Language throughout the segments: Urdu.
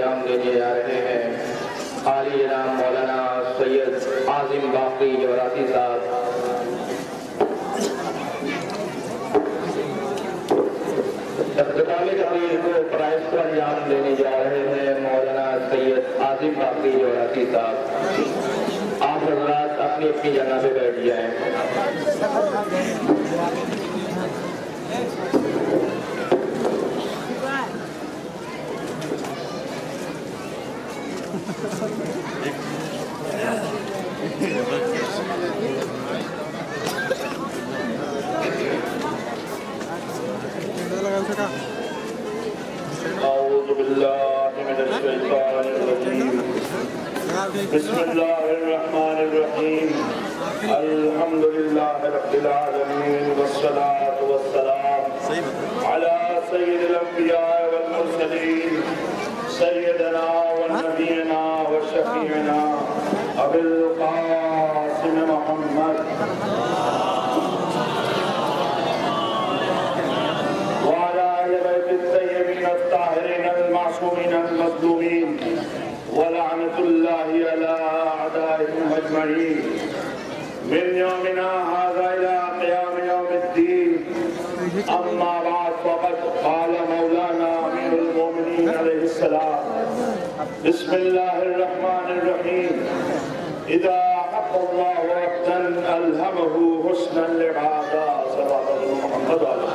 انجام دینے جا رہے ہیں عالی جناب مولانا سید عاظم باقی جوراتی صاحب۔ اختتامی تقریر کو پرائز کو انجام دینے جا رہے ہیں مولانا سید عاظم باقی جوراتی صاحب۔ آپ حضرات اپنی اپنی جگہ پہ بیٹھ جائیں۔ اعوذ باللہ من الشیطان الرجیم، بسم اللہ الرحمن الرحیم، الحمدللہ رب العالمین والصلاة والسلام علی سید الانبیاء والمرسلین سیدنا ونبینا وشفیعنا ابی القاسم محمد الطاهرين المعصومين المظلومين ولعنة الله على أعدائهم أجمعين من يومنا هذا إلى قيام يوم الدين. أما بعد فقد قال مولانا أمير المؤمنين عليه السلام بسم الله الرحمن الرحيم إذا أحب الله عبدا ألهمه حسن العبادة صلوات الله محمد عليه.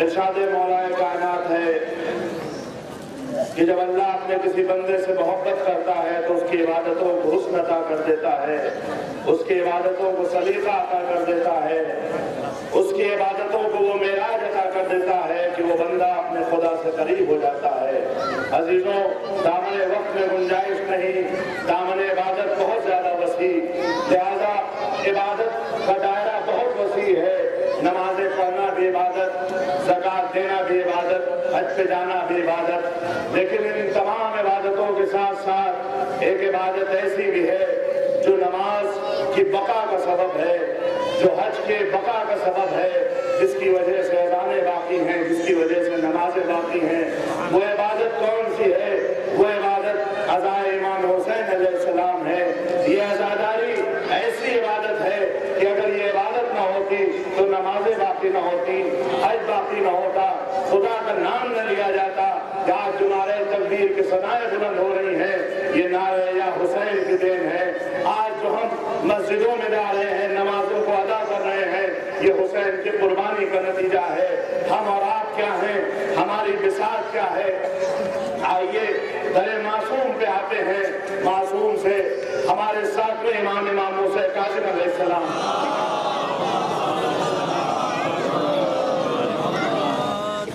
ارشاد مولا کائنات ہے کہ جب اللہ اپنے کسی بندے سے محبت کرتا ہے تو اس کی عبادتوں کو حسن عطا کر دیتا ہے، اس کی عبادتوں کو سلیقہ عطا کر دیتا ہے، اس کی عبادتوں کو وہ معراج عطا کر دیتا ہے کہ وہ بندہ اپنے خدا سے قریب ہو جاتا ہے۔ عزیزوں، دامن وقت میں گنجائش نہیں، دامن عبادت بہت زیادہ وسیع، لہذا عبادت کا دائرہ بہت وسیع ہے۔ نمازیں پڑھنا بھی عبادت، زکوٰۃ دینا بھی عبادت، حج پہ جانا بھی عبادت، لیکن ان تمام عبادتوں کے ساتھ ساتھ ایک عبادت ایسی بھی ہے جو نماز کی بقا کا سبب ہے، جو حج کے بقا کا سبب ہے، جس کی وجہ سے اذانیں باقی ہیں، جس کی وجہ سے نمازیں باقی ہیں۔ وہ عبادت کون سی ہے؟ وہ عبادت عزائے امام حسین علیہ السلام ہے۔ یہ عزاداری ایسی عبادت ہے کہ اگر یہ عبادت نہ ہوتی تو نمازیں باقی نہ ہوتی، حج باقی نہ ہوتا، خدا کا نام نہ لیا جاتا۔ آج جو نعرہ تکبیر کی صدائیں بلند ہو رہی ہیں، یہ نعرہ یا حسین کی دین ہے۔ آج جو ہم مسجدوں میں جا رہے ہیں، نمازوں کو ادا کر رہے ہیں، یہ حسین کی قربانی کا نتیجہ ہے۔ ہم اور آپ کیا ہیں؟ ہماری بساط کیا ہے؟ آئیے در معصوم پہ آتے ہیں۔ معصوم سے ہمارے ساتویں امام موسیٰ کاظم علیہ السلام۔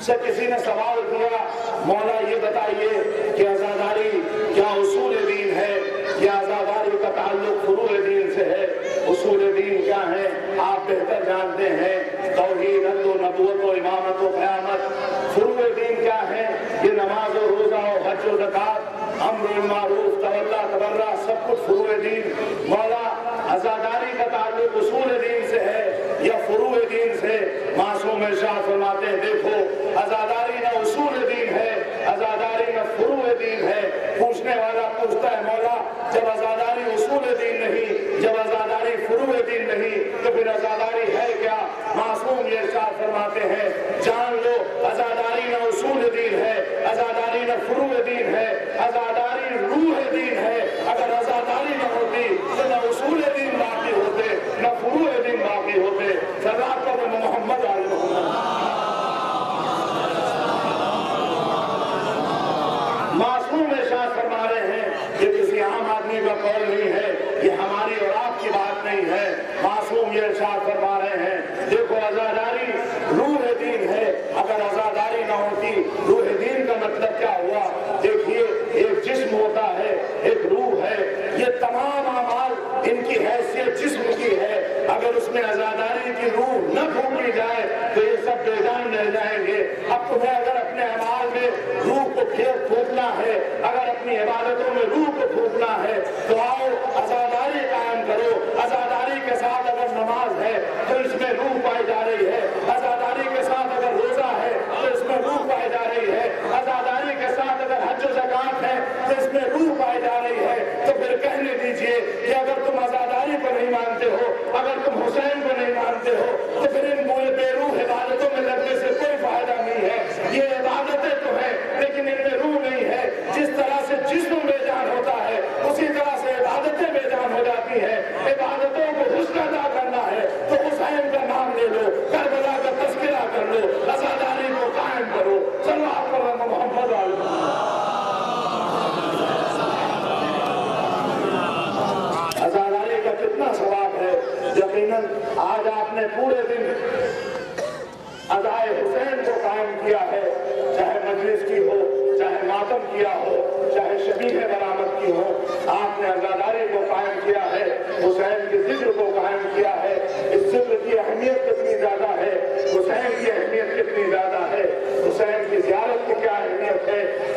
سے کسی نے سوال کیا، مولا یہ بتائیے کہ عزاداری کیا اصول دین ہے یا عزاداری کا تعلق فروع دین سے ہے؟ اصول دین کیا ہے آپ بہتر جانتے ہیں، توحید، عدل و نبوت و امامت و قیامت۔ فروع دین کیا ہے؟ یہ نماز و روزہ و حج و زکوٰۃ، امر بالمعروف، تولا تبرع، سب کچھ فروع دین۔ مولا عزاداری کا تعلق اصول دین سے ہے یا فروع دین سے؟ معصوم ارشاد فرماتے ہیں دیکھو عزاداری نہ اصول دین ہے، عزاداری نہ فروع دین ہے۔ پوچھنے والا پوچھتا ہے مولا جب عزاداری اصول دین نہیں، جب عزاداری فروع دین نہیں تو پھر عزاداری ہے کیا؟ معصوم یہ ارشاد فرماتے ہیں جان لو عزاداری نہ اصول دین ہے، عزاداری نہ فروع دین ہے، عزاداری روح دین ہے۔ اگر عزاداری نہ ہوتی تو نہ اصول دین باقی ہوتے نہ فروع دین باقی ہوتے۔ سرکار کا محمد علیہ محمد۔ معصوم ارشاد فرما رہے ہیں یہ کسی عام آدمی کا قول نہیں ہے، یہ ہماری اور آپ کی بات نہیں ہے۔ معصوم یہ ارشاد فرما رہے ہیں دیکھو عزاداری روح دین ہے، اگر عزاداری نہ ہوتی روح دین کا مطلب کیا ہوا؟ دیکھیے ایک جسم ہوتا ہے، ایک روح ہے، یہ تمام اعمال ان کی حیثیت جسم کی ہے، اگر اس میں عزاداری کی روح نہ پھونکی جائے تو یہ سب بے جان رہ جائیں گے۔ اب تمہیں اگر اپنے اعمال میں روح کو پھونکنا ہے، اگر اپنی عبادتوں میں روح کو پھونکنا ہے تو آؤ عزاداری قائم کرو۔ عزاداری کے ساتھ اگر نماز ہے تو اس میں روح پائی جا رہی ہے، عزاداری کے ساتھ اگر روزہ ہے تو اس میں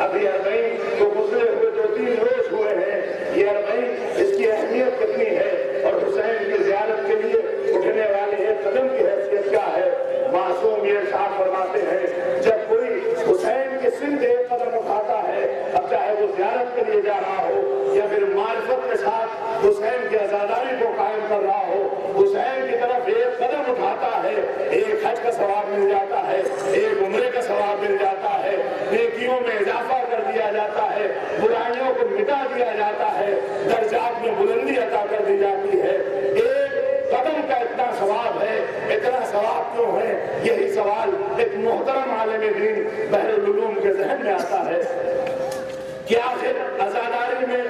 ابھی 40 کو گزرے ہوئے 2-3 روز ہوئے ہیں. یہ 40 اس کی اہمیت کتنی ہے اور حسین کی زیارت کے لیے اٹھنے والے ایک قدم کی حیثیت کیا ہے. معصوم یہ ارشاد فرماتے ہیں جب کوئی حسین کے سمت ایک قدم اٹھاتا ہے، اب چاہے وہ زیارت کے لیے جا رہا ہو یا پھر معرفت کے ساتھ حسین کی عزاداری کو قائم کر رہا ہو، حسین کی طرف ایک قدم اٹھاتا ہے، ایک حج کا ثواب مل جاتا ہے، ایک عمرے کا ثواب مل جاتا ہے، نیکیوں میں اضافہ کر دیا جاتا ہے، برائیوں کو مٹا دیا جاتا ہے، درجات میں بلندی عطا کر دی جاتی ہے. ایک قدم کا اتنا ثواب ہے، اتنا ثواب کیوں ہے؟ یہی سوال ایک محترم عالم دین بحر العلوم کے ذہن میں آتا ہے کہ آخر عزاداری میں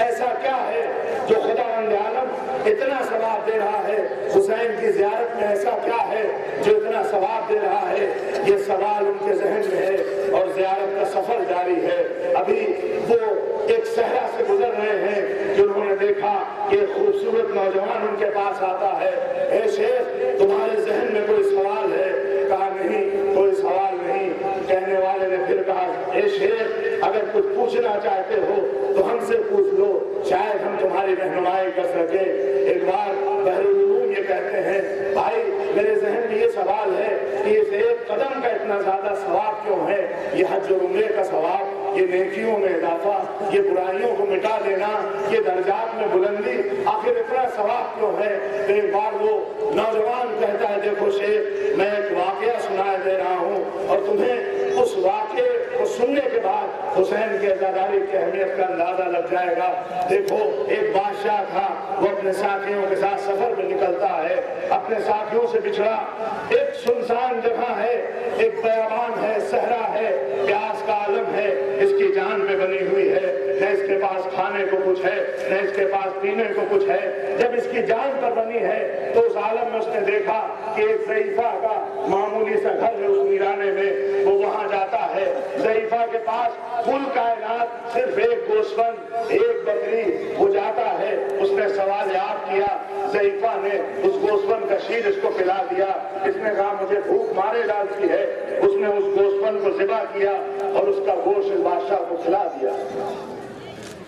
ایسا کیا ہے جو خداوند عالم اتنا ثواب دے رہا ہے؟ حسین کی زیارت میں ایسا کیا ہے جو اتنا ثواب دے رہا ہے؟ یہ سوال ان کے ذہن میں ہے اور زیارت کا سفر جاری ہے. ابھی وہ ایک صحرا سے گزر رہے ہیں، جنہوں نے دیکھا کہ ایک خوبصورت نوجوان ان کے پاس آتا ہے. اے شیخ، تمہارے ذہن میں کوئی سوال ہے؟ کہا نہیں، کوئی سوال نہیں. کہنے والے نے پھر کہا اے شیخ، اگر کچھ پوچھنا چاہتے ہو تو ہم سے پوچھ لو، شاید ہم تمہاری رہنمائی کر سکے. ایک بار بحر العلوم یہ کہتے ہیں بھائی میرے ذہن میں یہ سوال ہے کہ اس ایک قدم کا اتنا زیادہ ثواب کیوں ہے؟ یہ حج و عمرے کا ثواب، یہ نیکیوں میں اضافہ، یہ برائیوں کو مٹا دینا، یہ درجات میں بلندی، آخر اتنا ثواب کیوں ہے؟ تو ایک بار وہ نوجوان کہتا ہے دیکھو شیخ، میں ایک واقعہ سنائے دے رہا ہوں اور تمہیں اس واقعے کو سننے کے بعد حسین کی عزاداری کی اہمیت کا اندازہ لگ جائے گا. دیکھو ایک بادشاہ تھا، وہ اپنے ساتھیوں کے ساتھ سفر میں نکلتا ہے، اپنے ساتھیوں سے بچھڑا ایک سنسان جگہ ہے، ایک بیابان ہے، صحرا ہے، پیاس کا عالم ہے، اس کی جان میں بنی ہوئی ہے، نہ اس کے پاس کھانے کو کچھ ہے، نہ اس کے پاس پینے کو کچھ ہے. جب اس کی جان پر بنی ہے تو اس عالم میں اس نے دیکھا کہ ایک ضعیفہ کا معمولی سا گھر ہے اس ویرانے میں. وہ وہاں جاتا ہے، ضعیفہ کے پاس کل کائنات صرف ایک گوسفند، ایک بکری. وہ جاتا ہے، اس نے سوال آپ کیا، ضعیفہ نے اس گوسفند کا شیر اس کو پلا دیا. اس نے کہا مجھے بھوک مارے ڈالتی ہے. اس نے اس گوسفند کو ذبح کیا اور اس کا گوشت بادشاہ کو کھلا دیا.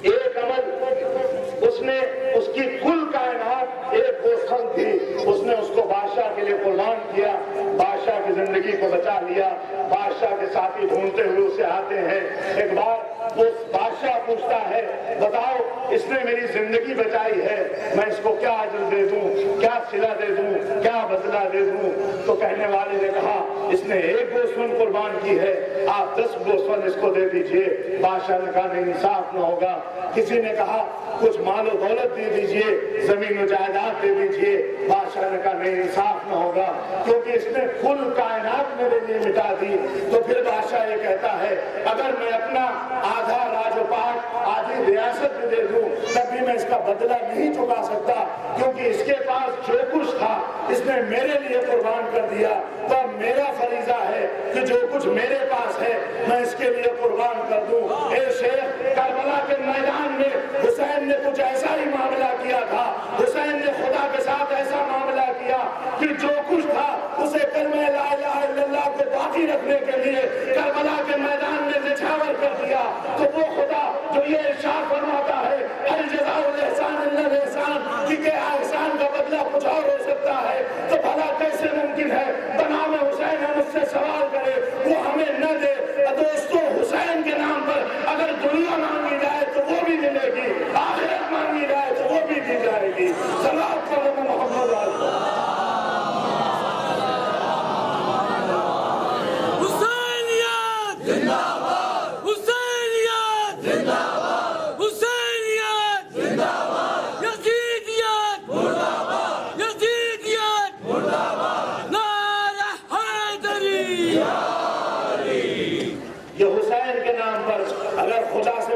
ایک عمل اس نے، اس کی کل کائنات ایک گوسفند تھی، اس نے اس کو بادشاہ کے لیے قربان کیا، بادشاہ کی زندگی کو بچا لیا. بادشاہ کے ساتھی ڈھونڈتے ہوئے اسے آتے ہیں. ایک بار وہ بادشاہ پوچھتا ہے بتاؤ اس نے میری زندگی بچائی ہے، میں اس کو کیا اجر دے دوں، کیا صلہ دے دوں، کیا بدلہ دے دوں؟ تو کہنے والے نے کہا اس نے ایک گوسفند قربان کی ہے، آپ 10 گوسفند اس کو دے دیجئے. بادشاہ نے کہا نہیں، انصاف نہ ہوگا. کسی نے کہا کچھ مال و دولت دے دیجئے، زمین و جائیداد دے دیجئے. بادشاہ نے کہا نہیں، انصاف نہ ہوگا کیونکہ اس نے کل کائنات میرے لیے مٹا دی. تو پھر بادشاہ یہ کہتا ہے اگر میں اپنا آدھا راج و پاٹ، آدھی ریاست بھی دے دوں تب بھی میں اس کا بدلہ نہیں چکا سکتا، کیونکہ اس کے پاس جو کچھ تھا اس نے میرے لیے قربان کر دیا. تو میرا فریضہ ہے کہ جو کچھ میرے پاس ہے میں اس کے لیے قربان کر دوں. اے شیخ، کربلا کے میدان میں حسین نے کچھ ایسا ہی معاملہ کیا تھا. حسین نے خدا کے ساتھ ایسا معاملہ کیا کہ جو کچھ تھا اسے کلمہ لا الہ الا اللہ کو باقی رکھنے کے لیے کربلا کے میدان میں نچھاور کر دیا. تو وہ خدا جو یہ ارشاد فرماتا ہے ہل جزاء الاحسان الا الاحسان، کہ احسان کا بدلہ کچھ اور ہو سکتا ہے، تو بھلا کیسے ممکن ہے بنام حسین ہم اس سے سوال کرے وہ ہمیں نہ دے؟ دوستو، حسین کے نام پر اگر دنیا مانگی جائے تو وہ بھی ملے گی، آخرت مانگی جائے تو وہ بھی دی جائے گی. صلوات کرو محمد علیہ.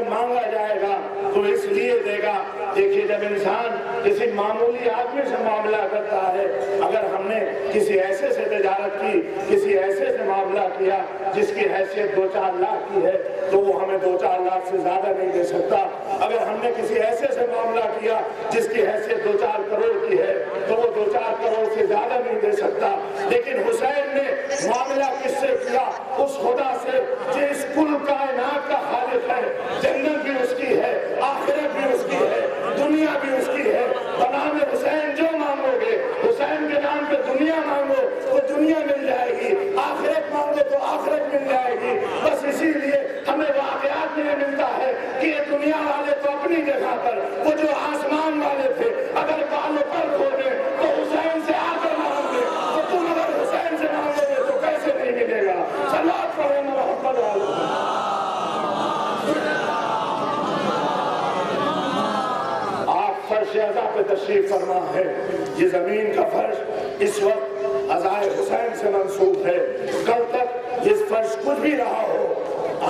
مانگا جائے گا تو اس لیے دے گا. دیکھیے جب انسان کسی معمولی آدمی سے معاملہ کرتا ہے، اگر ہم نے کسی ایسے سے تجارت کی، کسی ایسے سے معاملہ کیا جس کی حیثیت 2-4 لاکھ کی ہے تو وہ ہمیں 2-4 لاکھ سے زیادہ نہیں دے سکتا. اگر ہم نے کسی ایسے سے معاملہ کیا جس کی حیثیت 2-4 کروڑ کی ہے تو وہ 2-4 کروڑ سے زیادہ نہیں دے سکتا. لیکن حسین نے معاملہ کس سے کیا؟ اس خدا سے جس کل کائنات کا خالق تشریف فرما ہے. یہ زمین کا فرش اس وقت عزائے حسین سے منسوب ہے. کل تک اس فرش کچھ بھی رہا ہو,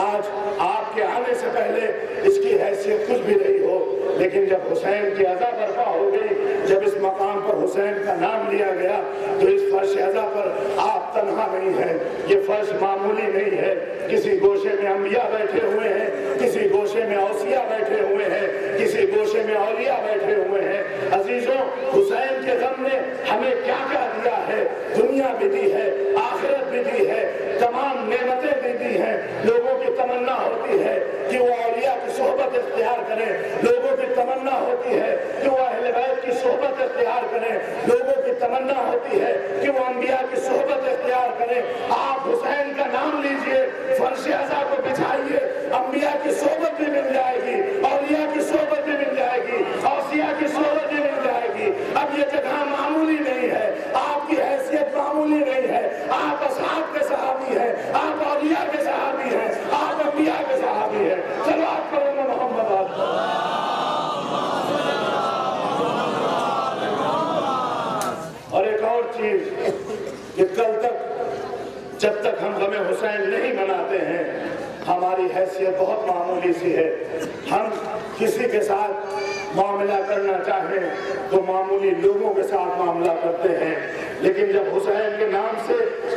آج آپ کے آنے سے پہلے اس کی حیثیت کچھ بھی نہیں ہو, لیکن جب حسین کی عزا برپا ہو گئی, جب اس مقام پر حسین کا نام لیا گیا, تو اس فرش عزا پر آپ تنہا نہیں ہیں. یہ فرش معمولی نہیں ہے. کسی گوشے میں انبیاء بیٹھے ہوئے ہیں, کسی گوشے میں اوصیاء بیٹھے ہوئے ہیں, کسی گوشے میں اولیاء بیٹھے ہوئے ہیں. عزیزوں, حسین کے غم نے ہمیں کیا کیا دیا ہے. دنیا بھی دی ہے, آخرت بھی دی ہے, تمام نعمتیں بھی دی ہیں. لوگوں کی تمنا ہوتی ہے کہ وہ اولیاء کی صحبت اختیار کریں, لوگوں کی تمنا ہوتی ہے کہ وہ اہل بیت کی صحبت اختیار کریں, لوگوں کی تمنا ہوتی ہے کہ وہ انبیاء کی صحبت اختیار کریں. آپ حسین کا نام لیجئے, فرش عزا کو بچھائیے, انبیاء کی صحبت بھی مل جائے گی, اولیاء کی صحبت بھی مل جائے گی, اوصیاء کی صحبت بھی مل جائے گی. اب یہ جگہ معمولی نہیں ہے, آپ کی حیثیت معمولی نہیں ہے. آپ اصحاب کے صحابی ہیں, آپ اولیاء کے صحابی ہیں, آپ انبیاء کے صحابی ہیں. چلو آپ کرو محمد اور ایک اور چیز کہ کل تک جب تک ہم غم حسین نہیں مناتے ہیں, ہماری حیثیت بہت معمولی سی ہے. ہم کسی کے ساتھ معاملہ کرنا چاہیں تو معمولی لوگوں کے ساتھ معاملہ کرتے ہیں, لیکن جب حسین کے نام سے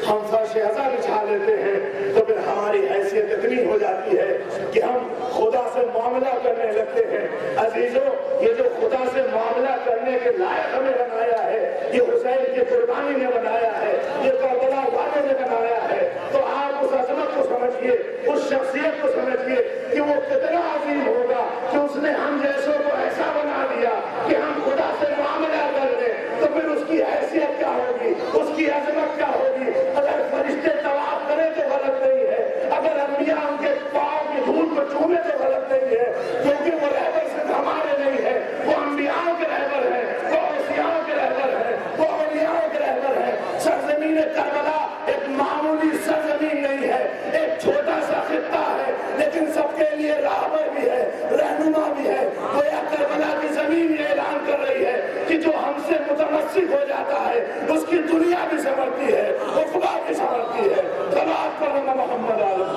ہم فرش عزا بچھا لیتے ہیں تو پھر ہماری حیثیت اتنی ہو جاتی ہے کہ ہم خدا سے معاملہ کرنے لگتے ہیں. عزیزوں, یہ جو خدا سے معاملہ کرنے کے لائق ہمیں بنایا ہے, یہ حسین کی قربانی نے بنایا ہے, یہ کربلا والوں نے بنایا ہے, تو آپ اس عظمت کو سمجھیے, اس شخصیت کو سمجھیے کہ وہ کتنا عظیم ہوگا کہ اس نے ہم جیسوں کو ایسا بنا دیا کہ ہم خدا سے معاملہ کر لیں. تو پھر اس کی حیثیت کیا ہوگی, اس کی عظمت کیا ہوگی. اگر فرشتے طواف کریں تو غلط نہیں ہے, اگر انبیاء ان کے پاؤں کی دھول کو چومے تو غلط نہیں ہے, کیونکہ وہ رہبر صرف ہمارے نہیں ہے, وہ انبیاء کے رہبر ہیں, وہ اوصیاء کے رہبر ہیں, وہ اولیاء کے رہبر ہیں. سرزمین کربلا ایک معمولی سرزمین نہیں ہے, ایک چھوٹا سا خطہ ہے, لیکن سب کے لیے راہبر بھی ہے, رہنما بھی ہے. گویا کربلا کی زمین یہ اعلان کر رہی ہے کہ جو ہم سے متمسک ہو جاتا ہے اس کی دنیا بھی سنورتی ہے, عقبہ بھی سنورتی ہے. صلوات پڑھنا محمد علیہ.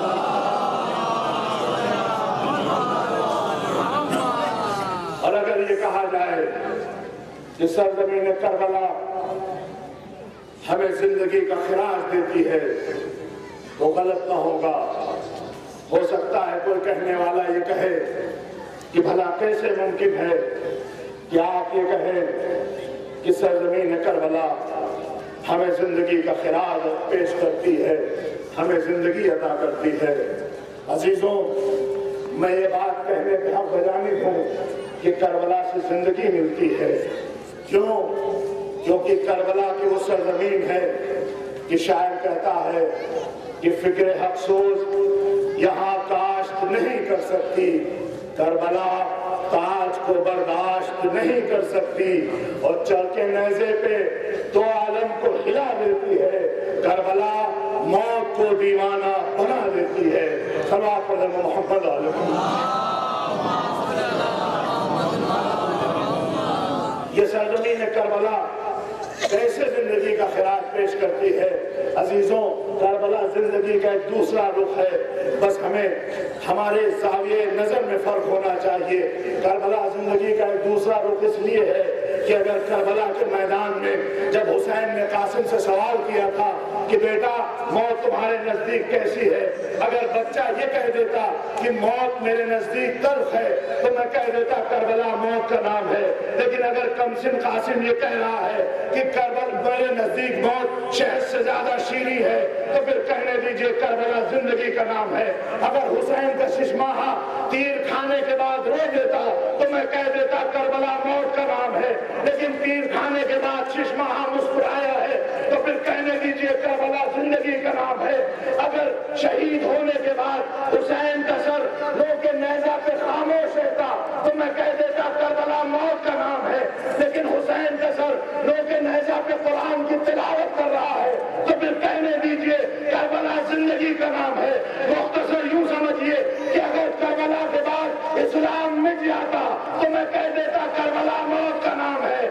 اور اگر یہ کہا جائے کہ سرزمین کربلا ہمیں زندگی کا خراج دیتی ہے تو غلط نہ ہوگا. ہو سکتا ہے کوئی کہنے والا یہ کہے کہ بھلا کیسے ممکن ہے کہ آپ یہ کہیں کہ سرزمین کربلا ہمیں زندگی کا خراج پیش کرتی ہے, ہمیں زندگی عطا کرتی ہے. عزیزوں, میں یہ بات کہنے پہ حق بجانب ہوں کہ کربلا سے زندگی ملتی ہے. کیوں؟ کیونکہ کربلا کی وہ سرزمین ہے کہ شاعر کہتا ہے کہ فکر حق سوز یہاں کاشت نہیں کر سکتی, کربلا تاج کو برداشت نہیں کر سکتی, اور چل کے نیزے پہ تو عالم کو ہلا دیتی ہے, کربلا موت کو دیوانہ بنا دیتی ہے. صلوات پڑھیں محمد علیہ. یہ سرزمین کربلا کیسے زندگی کا خراج پیش کرتی ہے. عزیزوں, کربلا زندگی کا ایک دوسرا رخ ہے, بس ہمیں ہمارے زاویے نظر میں فرق ہونا چاہیے. کربلا زندگی کا ایک دوسرا رخ اس لیے ہے کہ اگر کربلا کے میدان میں جب حسین نے قاسم سے سوال کیا تھا کہ بیٹا موت تمہارے نزدیک کیسی ہے, اگر بچہ یہ کہہ دیتا کہ موت میرے نزدیک تلخ ہے تو میں کہہ دیتا کربلا موت کا نام ہے. لیکن اگر کمسن قاسم یہ کہہ رہا ہے کہ کربلا میرے نزدیک موت شہد سے زیادہ شیریں ہے, تو پھر کہنے دیجئے کربلا زندگی کا نام ہے. اگر حسین کا ششماہا تیر کھانے کے بعد رو دیتا تو میں کہہ دیتا کربلا موت کا نام ہے, لیکن تیر کھانے کے بعد ششماہا مسکرایا ہے تو پھر کہنے دیجئے کربلا زندگی کا نام ہے. اگر شہید ہونے کے بعد حسین کا سر رو کے نیزہ پہ خاموش ہوتا تو میں کہہ دیتا کربلا موت کا نام ہے, لیکن حسین کا سر رو کے نیزہ پہ قرآن کی تلاوت کر رہا ہے تو پھر کہنے دیجئے کربلا زندگی کا نام ہے. مختصر یوں سمجھیے کہ اگر کربلا کے بعد اسلام مٹ جاتا تو میں کہہ دیتا کربلا موت کا نام ہے,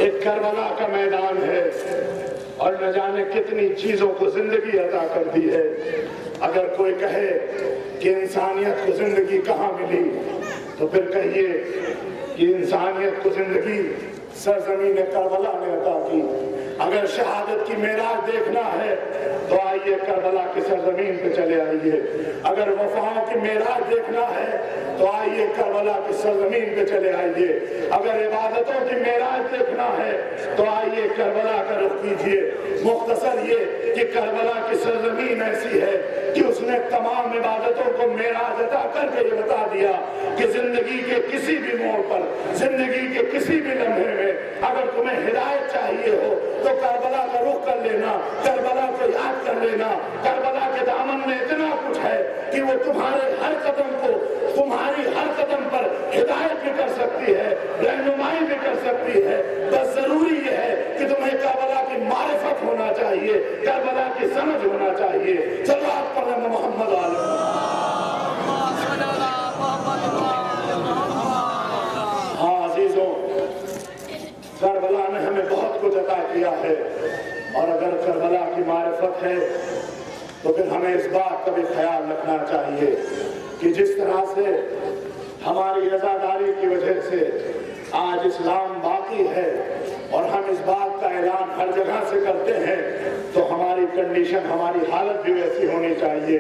ایک کربلا کا میدان ہے اور نہ جانے کتنی چیزوں کو زندگی عطا کر دی ہے۔ اگر کوئی کہے کہ انسانیت کو زندگی کہاں ملی تو پھر کہیے کہ انسانیت کو زندگی سرزمین کربلا نے عطا کی۔ اگر شہادت کی معراج دیکھنا ہے تو آئیے کربلا کی سرزمین پہ چلے آئیے۔ اگر وفاؤں کی معراج دیکھنا ہے تو آئیے کربلا کی سرزمین پہ چلے آئیے۔ اگر عبادتوں کی معراج دیکھنا ہے تو آئیے کربلا کا رخ کیجیے۔ مختصر یہ کہ کربلا کی سرزمین ایسی ہے کہ اس نے تمام عبادتوں کو معراج عطا کر کے یہ بتا دیا کہ زندگی کے کسی بھی موڑ پر، زندگی کے کسی بھی لمحے میں اگر تمہیں ہدایت چاہیے ہو تو کربلا کا رخ کر لینا، کربلا کو یاد کر لینا۔ کربلا کے دامن میں اتنا کچھ ہے کہ وہ تمہارے ہر قدم کو، تمہاری ہر قدم پر ہدایت بھی کر سکتی ہے، رہنمائی بھی کر سکتی ہے۔ بس ضروری یہ ہے کہ تمہیں کربلا کی معرفت ہونا چاہیے، کربلا کی سمجھ ہونا چاہیے۔ چلو آپ پڑھیں محمد علیہ۔ ہاں عزیزوں، کربلا نے ہمیں بہت کچھ عطا کیا ہے، اور اگر کربلا کی معرفت ہے تو پھر ہمیں اس بات کا بھی خیال رکھنا چاہیے کہ جس طرح سے ہماری عزاداری کی وجہ سے آج اسلام باقی ہے اور ہم اس بات کا اعلان ہر جگہ سے کرتے ہیں، تو ہماری کنڈیشن، ہماری حالت بھی ویسی ہونی چاہیے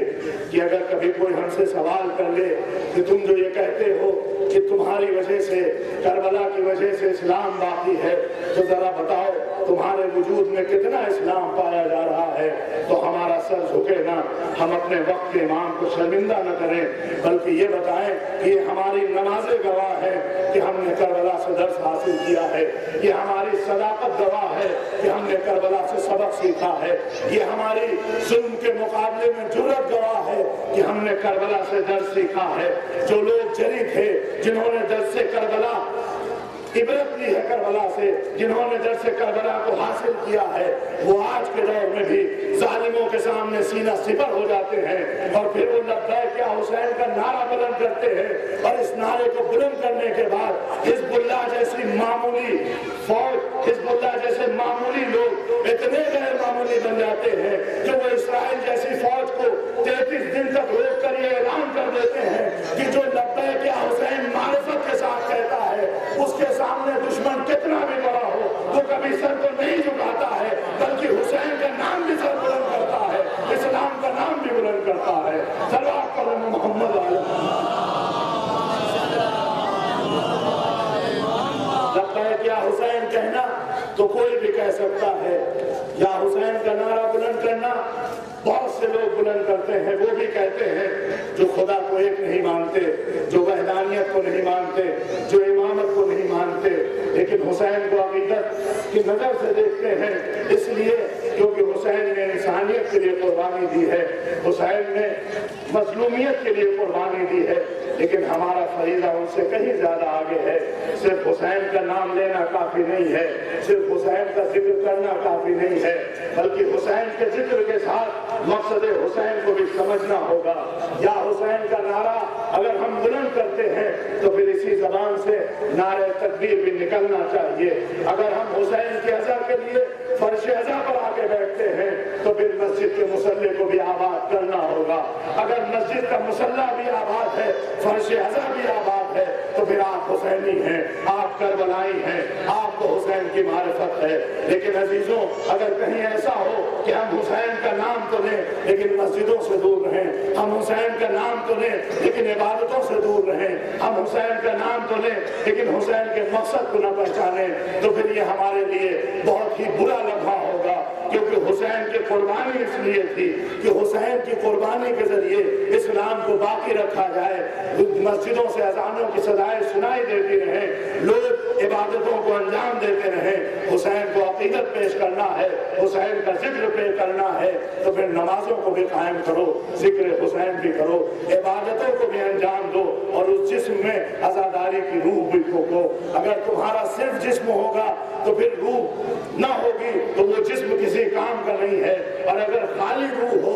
کہ اگر کبھی کوئی ہم سے سوال کر لے کہ تم جو یہ کہتے ہو کہ تمہاری وجہ سے، کربلا کی وجہ سے اسلام باقی ہے، تو ذرا بتاؤ تمہارے وجود میں کتنا اسلام پایا جا رہا ہے، تو ہمارا سر جھکے نہ، ہم اپنے وقت کے امام کو شرمندہ نہ کریں، بلکہ یہ بتائیں کہ یہ ہماری نمازیں گواہ ہے کہ ہم نے کربلا سے درس حاصل کیا ہے، یہ ہماری صداقت گواہ ہے کہ ہم نے کربلا سے سبق سیکھا ہے، یہ ہماری ظلم کے مقابلے میں جرأت گواہ ہے کہ ہم نے کربلا سے درس سیکھا ہے۔ جو لوگ جری تھے، جنہوں نے درس کربلا عبرت لی ہے، کربلا سے جنہوں نے درس کربلا کو حاصل کیا ہے، وہ آج کے دور میں بھی ظالموں کے سامنے سینہ سپر ہو جاتے ہیں، اور پھر وہ لبیک یا حسین کا نعرہ بلند کرتے ہیں، اور اس نعرے کو بلند کرنے کے بعد حزب اللہ جیسی معمولی فوج، حزب اللہ جیسے معمولی لوگ اتنے غیر معمولی بن جاتے ہیں کہ وہ اسرائیل جیسی فوج کو 33 دن تک روک کر یہ اعلان کر دیتے ہیں کہ جو لبیک یا حسین معرفت کے ساتھ کہتا ہے، اس کے سامنے دشمن کتنا بھی بڑا ہو وہ کبھی سر کو نہیں جھکاتا ہے، بلکہ حسین کا نام بھی سر بلند کرتا ہے، اسلام کا نام بھی بلند کرتا ہے۔ صلوات پڑھیں محمد علیہ۔ لبیک یا حسین کہنا تو کوئی بھی کہہ سکتا ہے، یا حسین کا نعرہ بلند کرنا بہت سے لوگ بلند کرتے ہیں، وہ بھی کہتے ہیں جو خدا کو ایک نہیں مانتے، جو وحدانیت کو نہیں مانتے، جو امامت کو نہیں مانتے، لیکن حسین کو عقیدت کی نظر سے دیکھتے ہیں، اس لیے کیونکہ حسین نے انسانیت کے لیے قربانی دی ہے، حسین نے مظلومیت کے لیے قربانی دی ہے، لیکن ہمارا فریضہ ان سے کہیں زیادہ آگے ہے۔ صرف حسین کا نام لینا کافی نہیں ہے، صرف حسین کا ذکر کرنا کافی نہیں ہے، بلکہ حسین کے ذکر کے ساتھ مقصد حسین کو بھی سمجھنا ہوگا۔ یا حسین کا نعرہ اگر ہم بلند کرتے ہیں تو پھر اسی زبان سے نعرہ تکبیر بھی نکلنا چاہیے۔ اگر ہم حسین کے عزا کے لیے فرش عزا پر آ کے بیٹھتے ہیں تو پھر مسجد کے مصلی کو بھی آباد کرنا ہوگا۔ اگر مسجد کا مصلی بھی آباد ہے، فرش عزا بھی آباد ہے، تو پھر آپ حسینی ہیں، آپ کربلائی ہیں، آپ کو حسین کی معرفت ہے۔ لیکن عزیزوں، اگر کہیں ایسا ہو کہ ہم حسین کا نام تو لیں لیکن مسجدوں سے دور رہیں، ہم حسین کا نام تو لیں لیکن عبادتوں سے دور رہیں، ہم حسین کا نام تو لیں لیکن حسین کے مقصد کو نہ پہچانیں، تو پھر یہ ہمارے لیے بہت ہی برا لمحہ ہوگا، کیونکہ حسین کی قربانی اس لیے تھی کہ حسین کی قربانی کے ذریعے اسلام کو باقی رکھا جائے، مسجدوں سے اذانوں کی صدائیں سنائی دیتی رہیں، لوگ عبادتوں کو انجام دیتے رہیں۔ حسین کو عقیدت پیش کرنا ہے، حسین کا ذکر پیش کرنا ہے، تو پھر نمازوں کو بھی قائم کرو، ذکر حسین بھی کرو، عبادتوں کو بھی انجام دو، اور اس جسم میں عزاداری کی روح بھی پھونکو۔ اگر تمہارا صرف جسم ہوگا تو پھر روح نہ ہوگی، تو وہ جسم کسی کام کا نہیں ہے، اور اگر خالی روح ہو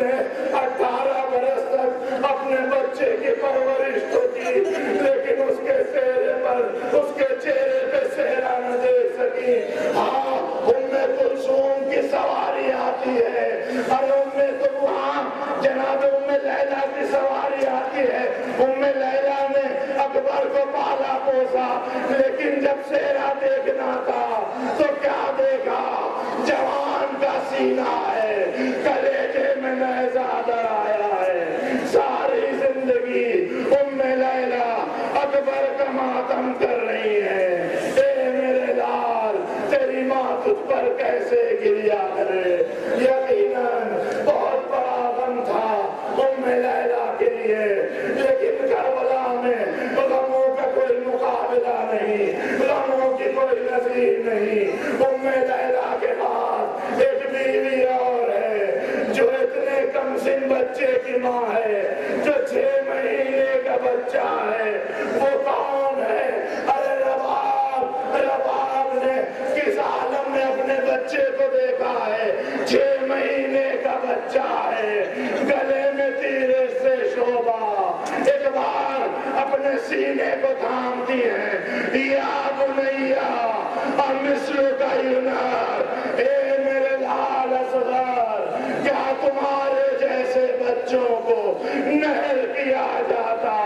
نے 18 برس تک اپنے بچے کی پرورش تو کی لیکن اس کے چہرے پر اس کے چہرے پہ چہرہ نہ دیکھ سکی. ہاں ام کلثوم کی سواری آتی ہے اور جناب ام لیلہ کی سواری آتی ہے. ام لیلہ نے اکبر کو پالا پوسا لیکن جب چہرہ دیکھنا تھا تو کیا دیکھا؟ جوان کا سینہ ہے, کلیجے میں نیزہ در آیا ہے. ساری زندگی ام لیلہ اکبر کا ماتم کر رہی ہے. اے میرے لال تیری ماں تجھ پر کیسے گریا کرے. یقیناً بہت بڑا غم تھا ام لیلہ کے لیے لیکن کربلا میں غموں کا کوئی مقابلہ نہیں, غموں کی کوئی نظیر نہیں. ام لیلہ کے بعد ایک بیوی اور ہے جو اتنے کم سن بچے کی ماں ہے, جو 6 مہینے کا بچہ ہے. وہ کون ہے؟ ارے رباب نے کس عالم میں اپنے بچے کو دیکھا ہے؟ 6 مہینے کا بچہ ہے, گلے میں تیرے سے شعبہ. ایک بار اپنے سینے کو تھامتی ہیں, یا بنیا مثل کا ینار, اے میرے لال اصغر کیا تمہارے جیسے بچوں کو نہر کیا جاتا